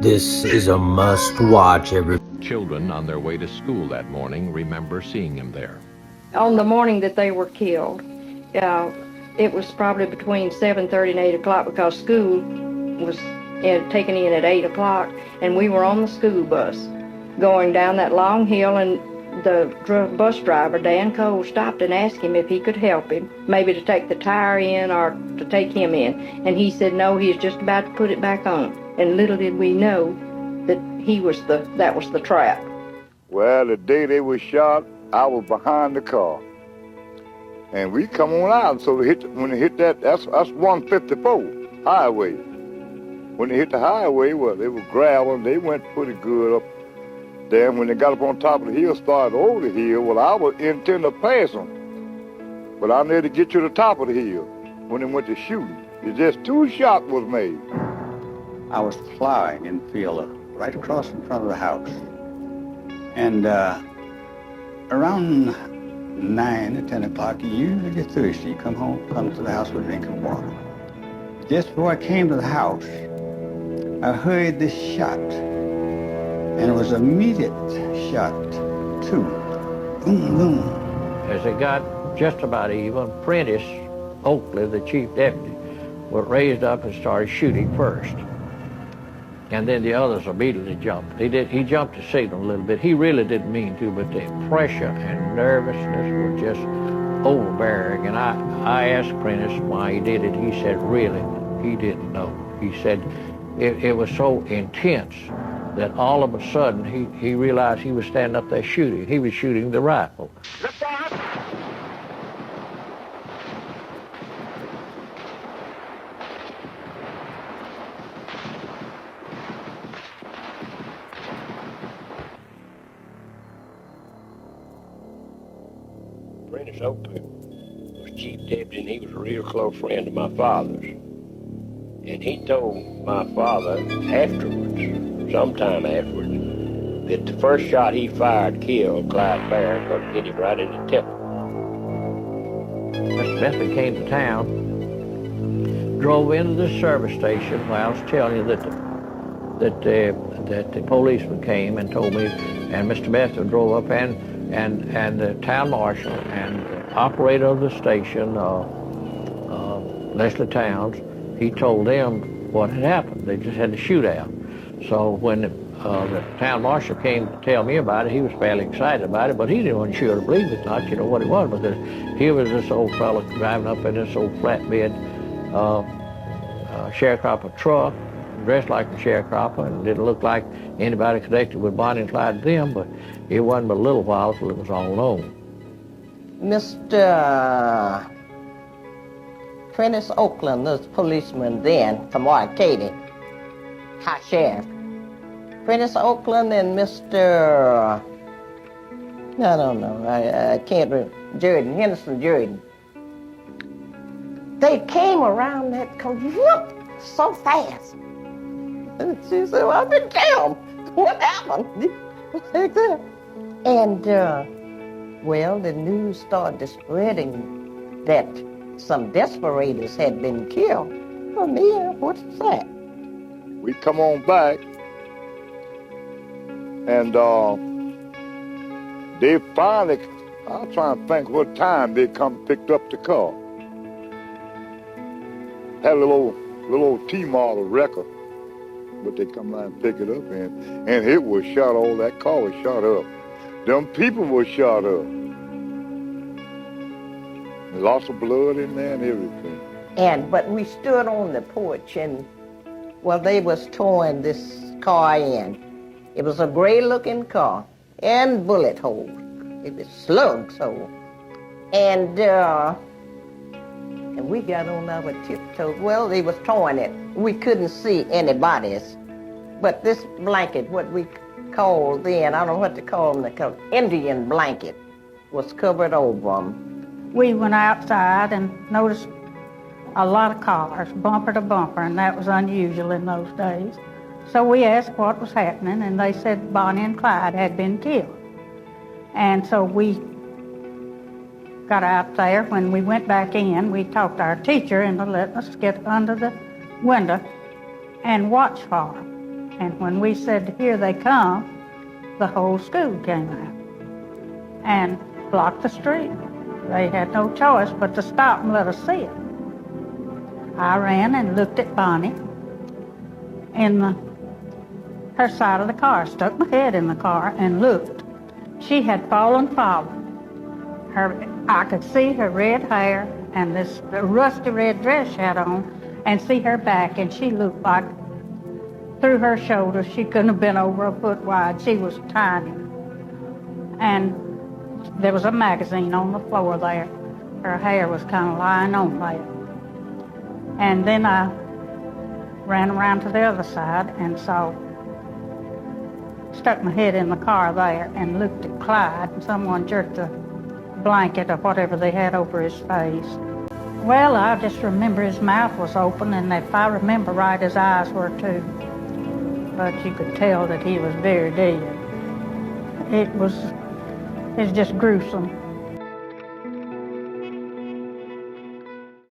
This is a must-watch. Children on their way to school that morning remember seeing him there. On the morning that they were killed, it was probably between 7:30 and 8 o'clock because school was taken in at 8 o'clock, and we were on the school bus going down that long hill, and the bus driver, Dan Cole, stopped and asked him if he could help him, maybe to take the tire in or to take him in. And he said no, he was just about to put it back on. And little did we know that that was the trap. Well, the day they were shot, I was behind the car. And we come on out, so when they hit that's 154 highway. When they hit the highway, well, they were gravel, and they went pretty good up. Then when they got up on top of the hill, started over the hill, well, I was intending to pass them. But I needed to get to the top of the hill when they went to shooting. It just 2 shots was made. I was plowing in the field right across in front of the house. And around 9 or 10 o'clock, you usually get thirsty. You come to the house with a drink of water. Just before I came to the house, I heard this shot. And it was an immediate shot, too. Boom, boom. As it got just about even, Prentice Oakley, the chief deputy, was raised up and started shooting first. And then the others immediately jumped. He jumped to signal a little bit. He really didn't mean to, but the pressure and nervousness were just overbearing. And I asked Prentice why he did it. He said, really, he didn't know. He said it was so intense that all of a sudden he realized he was standing up there shooting. He was shooting the rifle. Prentice Oakley was chief deputy, and he was a real close friend of my father's. And he told my father afterwards, sometime afterwards, that the first shot he fired killed Clyde Barrett, because it hit him right in the temple. Mr. Bentley came to town, drove into the service station where I was telling you that the policeman came and told me, and Mr. Bentley drove up and the town marshal and the operator of the station, Leslie Towns, he told them what had happened. They just had to shoot out. So when the town marshal came to tell me about it, he was fairly excited about it, but he didn't want sure to believe it, not you know what it was, because here was this old fellow driving up in this old flatbed sharecropper truck, dressed like a sharecropper, and didn't look like anybody connected with Bonnie&Clyde then, but it wasn't but a little while till it was all known. Mr. Prentice Oakland, the policeman then from Arcadia, high sheriff. Prentice Oakland and Mr. I don't know, I can't remember, Henderson Jordan. They came around that whoop, so fast. And she said, well, I've been killed. What happened? Like that. And, well, the news started spreading that some desperados had been killed. Well, yeah, what's that? We come on back, and they finally, I was trying to think what time they picked up the car. Had a little old T-model record, but they come out and pick it up, and it was shot. All that car was shot up. Them people were shot up. Lots of blood in there and everything. But we stood on the porch, and well, they was towing this car in. It was a gray-looking car and bullet holes. It was slugs hole. And we got on our tiptoes. Well, they was towing it. We couldn't see any bodies. But this blanket, what we called then, I don't know what to call them, Indian blanket, was covered over them. We went outside and noticed a lot of cars, bumper to bumper, and that was unusual in those days. So we asked what was happening, and they said Bonnie&Clyde had been killed. And so we got out there. When we went back in, we talked to our teacher and let us get under the window and watch for her. And when we said, "Here they come," the whole school came out and blocked the street. They had no choice but to stop and let us see it. I ran and looked at Bonnie in her side of the car, stuck my head in the car and looked. She had fallen forward. I could see her red hair and this rusty red dress she had on, and see her back, and she looked like through her shoulders she couldn't have been over a foot wide. She was tiny. And there was a magazine on the floor there. Her hair was kind of lying on there. And then I ran around to the other side and stuck my head in the car there and looked at Clyde, and someone jerked a blanket or whatever they had over his face. Well, I just remember his mouth was open, and if I remember right, his eyes were too. But you could tell that he was very dead. It was just gruesome.